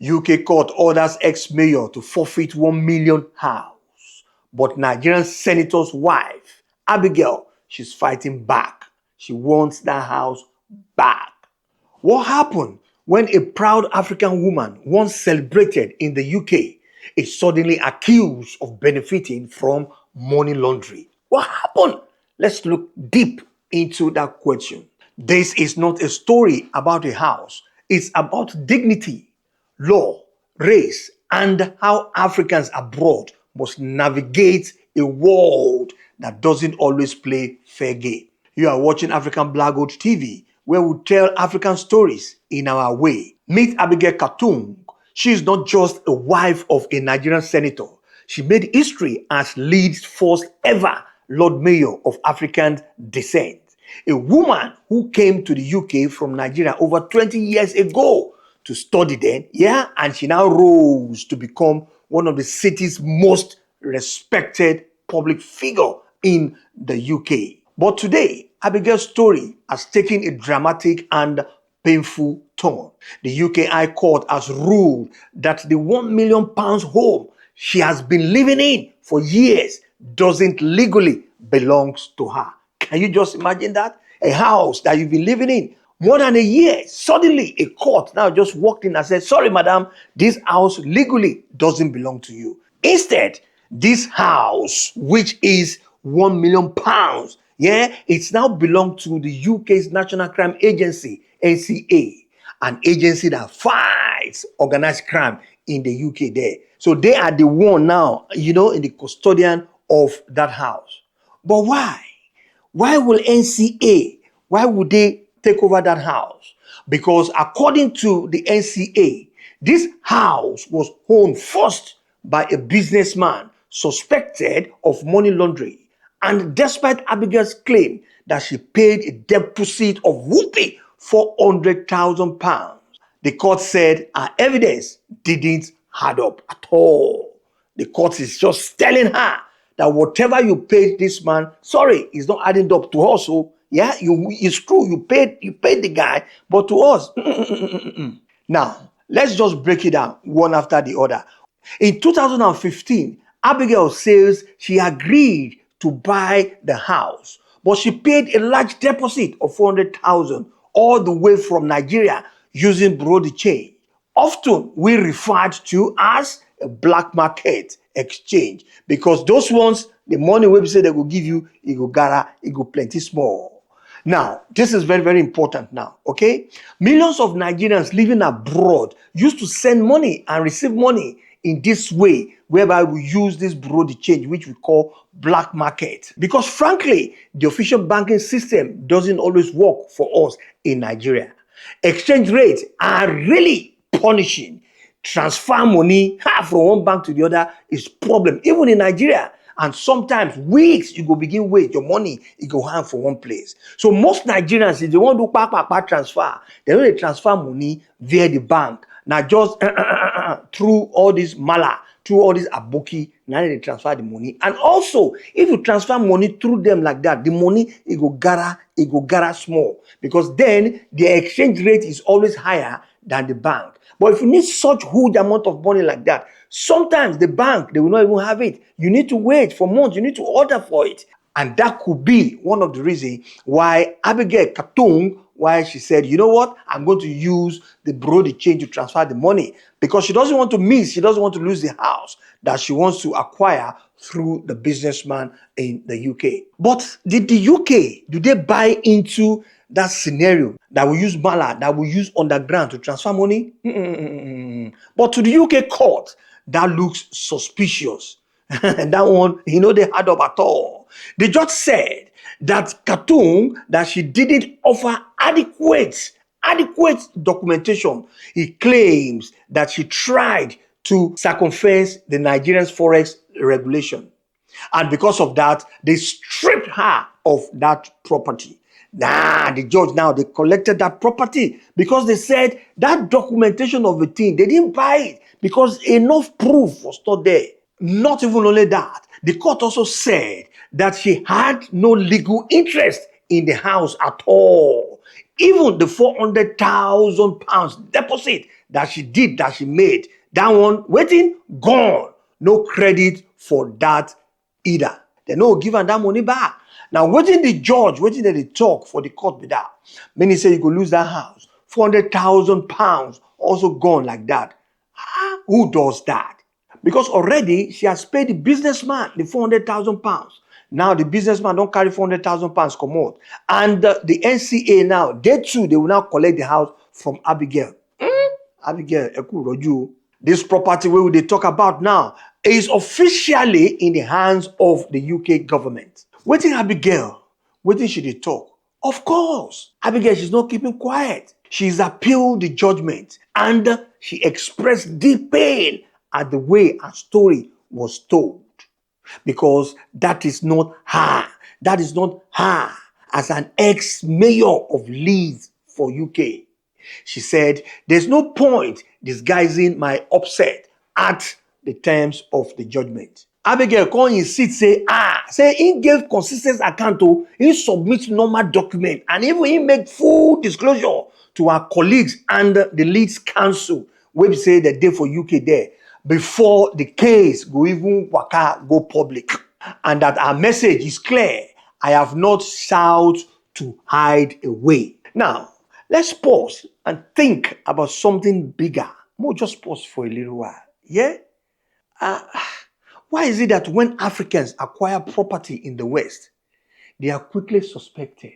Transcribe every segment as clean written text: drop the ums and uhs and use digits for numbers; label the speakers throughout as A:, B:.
A: UK court orders ex-mayor to forfeit 1 million house. But Nigerian senator's wife, Abigail, she's fighting back. She wants that house back. What happened when a proud African woman, once celebrated in the UK, is suddenly accused of benefiting from money laundering? What happened? Let's look deep into that question. This is not a story about a house. It's about dignity, law, race, and how Africans abroad must navigate a world that doesn't always play fair game. You are watching African Black Gold TV, where we tell African stories in our way. Meet Abigail Katung. She is not just a wife of a Nigerian senator. She made history as Leeds' first ever Lord Mayor of African descent. A woman who came to the UK from Nigeria over 20 years ago to study then, and she now rose to become one of the city's most respected public figure in the UK. But today, Abigail's story has taken a dramatic and painful turn. The UK High Court has ruled that the £1 million home she has been living in for years doesn't legally belong to her. Can you just imagine that? A house that you've been living in more than a year. Suddenly, a court now just walked in and said, sorry, madam, this house legally doesn't belong to you. Instead, this house, which is £1 million, it's now belong to the UK's National Crime Agency, NCA, an agency that fights organized crime in the UK there. So they are the one now, in the custodian of that house. But why? Why will NCA, why would they take over that house? Because according to the NCA, this house was owned first by a businessman suspected of money laundering. And despite Abigail's claim that she paid a deposit of whoopee £400,000, the court said her evidence didn't add up at all. The court is just telling her that whatever you paid this man, sorry, it's not adding up to us. So it's true, you paid the guy, but to us, Now, let's just break it down one after the other. In 2015, Abigail says she agreed to buy the house, but she paid a large deposit of $400,000 all the way from Nigeria using bureau de change. Often we referred to as a black market exchange, because those ones, the money website they will give you, it go plenty small. Now, this is very, very important now, okay? Millions of Nigerians living abroad used to send money and receive money in this way, whereby we use this bureau de change, which we call black market. Because frankly, the official banking system doesn't always work for us in Nigeria. Exchange rates are really punishing. Transfer money from one bank to the other is problem, even in Nigeria. And sometimes weeks you go begin wait, your money it go hang for one place. So most Nigerians, if they want to do transfer, they don't transfer money via the bank. Now just through all this mala, through all this aboki, now they transfer the money. And also, if you transfer money through them like that, the money it go gara small, because then the exchange rate is always higher than the bank. But if you need such huge amount of money like that, sometimes the bank, they will not even have it. You need to wait for months. You need to order for it. And that could be one of the reasons why Abigail Katung, why she said, you know what, I'm going to use the bureau de change to transfer the money, because she doesn't want to lose the house that she wants to acquire through the businessman in the UK. But did the UK, do they buy into that scenario that we use mala, that we use underground to transfer money? But to the UK court, that looks suspicious. And that one, they add up at all. The judge said that Katung, that she didn't offer adequate documentation. He claims that she tried to circumvent the Nigerian forex regulation. And because of that, they stripped her of that property. The judge now, they collected that property because they said that documentation of the thing, they didn't buy it because enough proof was not there. Not even only that, the court also said that she had no legal interest in the house at all. Even the £400,000 deposit that she did, that she made, that one waiting, gone. No credit for that either. They no give her that money back. Now, waiting the judge, waiting that they talk for the court with that. Many say you could lose that house. 400,000 pounds also gone like that. Who does that? Because already she has paid the businessman the 400,000 pounds. Now the businessman don't carry 400,000 pounds come out. And the NCA now, they too, they will now collect the house from Abigail. Abigail, this property where they talk about now is officially in the hands of the UK government. Waiting Abigail, waiting should they talk? Of course, Abigail, she's not keeping quiet. She's appealed the judgment and she expressed deep pain at the way her story was told. Because that is not her. That is not her as an ex-mayor of Leeds for UK. She said, there's no point disguising my upset at the terms of the judgment. Abigail come insist say he gave consistent account to, he submit normal document and even he make full disclosure to our colleagues and the Leeds Council, where we say the day for UK there, before the case go even go public. And that our message is clear. I have not sought to hide away. Now, let's pause and think about something bigger. We'll just pause for a little while. Yeah? Why is it that when Africans acquire property in the West, they are quickly suspected?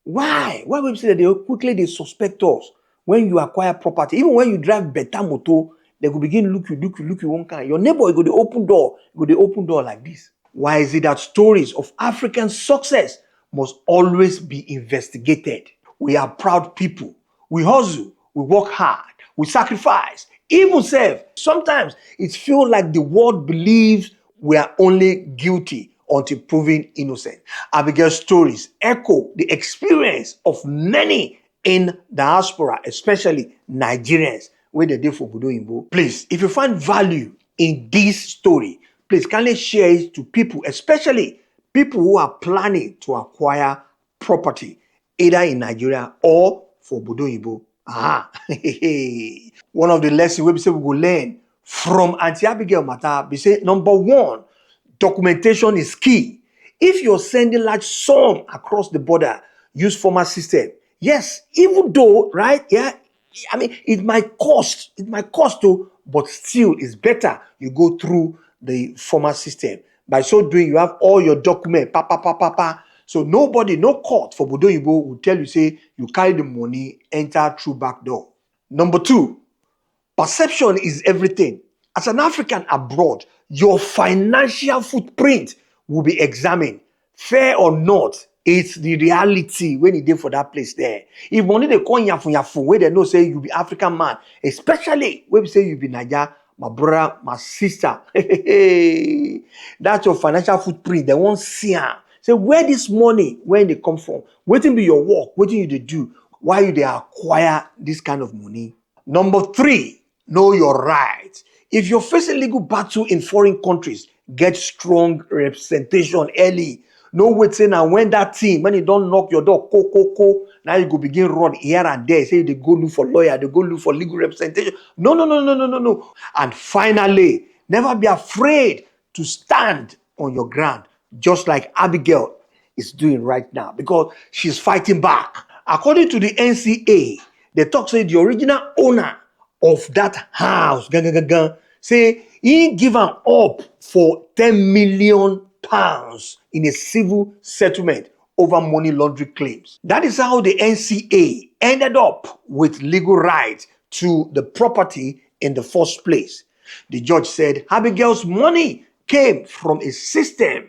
A: Why? Why would we say that they suspect us when you acquire property? Even when you drive better motor, they will begin look you one kind. Your neighbor go the open door like this. Why is it that stories of African success must always be investigated? We are proud people. We hustle. We work hard. We sacrifice. Even serve. Sometimes it feels like the world believes we are only guilty until proven innocent. Abigail's stories echo the experience of many in diaspora, especially Nigerians, where they did for Budo. Please, if you find value in this story, please kindly share it to people, especially people who are planning to acquire property, either in Nigeria or for Budo. One of the lessons we say we will learn from Auntie Abigail matter, we say, number one, documentation is key. If you're sending large sum across the border, use formal system. Yes, even though, right? Yeah, I mean, it might cost too, but still it's better you go through the formal system. By so doing, you have all your documents, So nobody, no court for Bodo Yibo will tell you, say, you carry the money, enter through back door. Number two, perception is everything. As an African abroad, your financial footprint will be examined. Fair or not, it's the reality when you did for that place there. If money they call yafu, where they know say you be African man, especially when we say you be Niger, my brother, my sister. That's your financial footprint. They won't see her. Say where this money, where they come from, waiting be your work, waiting you to do, why you they acquire this kind of money. Number three, know your rights. If you're facing legal battle in foreign countries, get strong representation early. No waiting and when that team, when you don't knock your door, now you go begin run here and there. Say they go look for lawyer, they go look for legal representation. No. And finally, never be afraid to stand on your ground, just like Abigail is doing right now, because she's fighting back. According to the NCA, they talk say the original owner of that house, say he give am up for 10 million pounds in a civil settlement over money laundering claims. That is how the NCA ended up with legal rights to the property in the first place. The judge said Abigail's money came from a system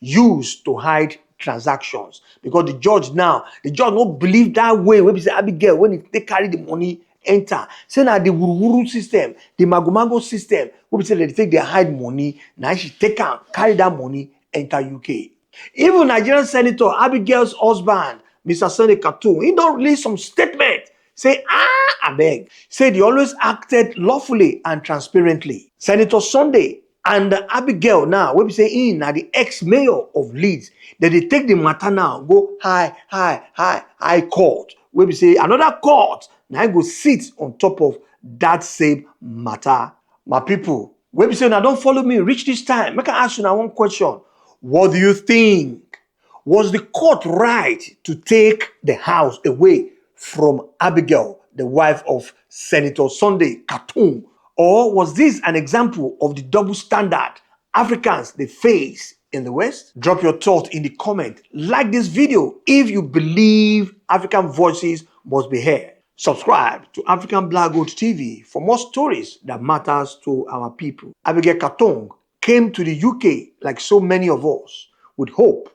A: used to hide transactions, because the judge don't believe that way. When we say Abigail, when they carry the money enter, say now the wuru system, the magomago system, when we say they take their hide money, now she take out, carry that money, enter UK. Even Nigerian Senator Abigail's husband, Mr. Sunday Katung, he don't release some statement. Say, I beg. Say they always acted lawfully and transparently. Senator Sunday and Abigail now, when we say in are the ex-mayor of Leeds, that they take the matter now, go high court. When we say another court, now I go sit on top of that same matter. My people, when we say now don't follow me, reach this time. Make I ask you now one question. What do you think? Was the court right to take the house away from Abigail, the wife of Senator Sunday Katung? Or was this an example of the double standard Africans they face in the West? Drop your thoughts in the comment. Like this video if you believe African voices must be heard. Subscribe to AfricanBlackGoldTV for more stories that matters to our people. Abigail Katung came to the UK like so many of us with hope,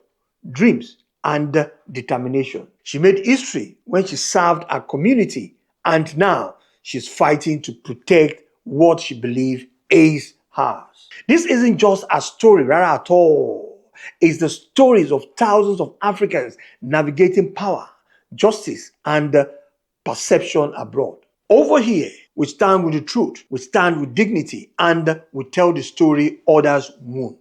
A: dreams, and determination. She made history when she served her community, and now she's fighting to protect what she believes is hers. This isn't just a story, rather at all. It's the stories of thousands of Africans navigating power, justice, and perception abroad. Over here, we stand with the truth, we stand with dignity, and we tell the story others won't.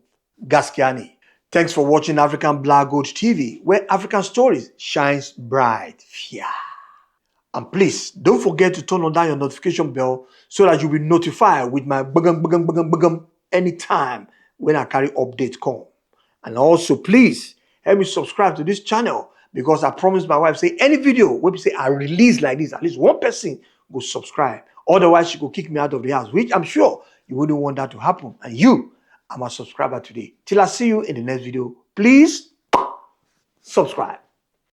A: Gaskiani. Thanks for watching African Black Gold TV, where African stories shines bright. Yeah. And please, don't forget to turn on that your notification bell so that you'll be notified with my bugum anytime when I carry updates come. And also, please, help me subscribe to this channel because I promised my wife, say any video where we say I release like this, at least one person will subscribe. Otherwise, she could kick me out of the house, which I'm sure you wouldn't want that to happen. And you, I'm a subscriber today. Till I see you in the next video, please subscribe.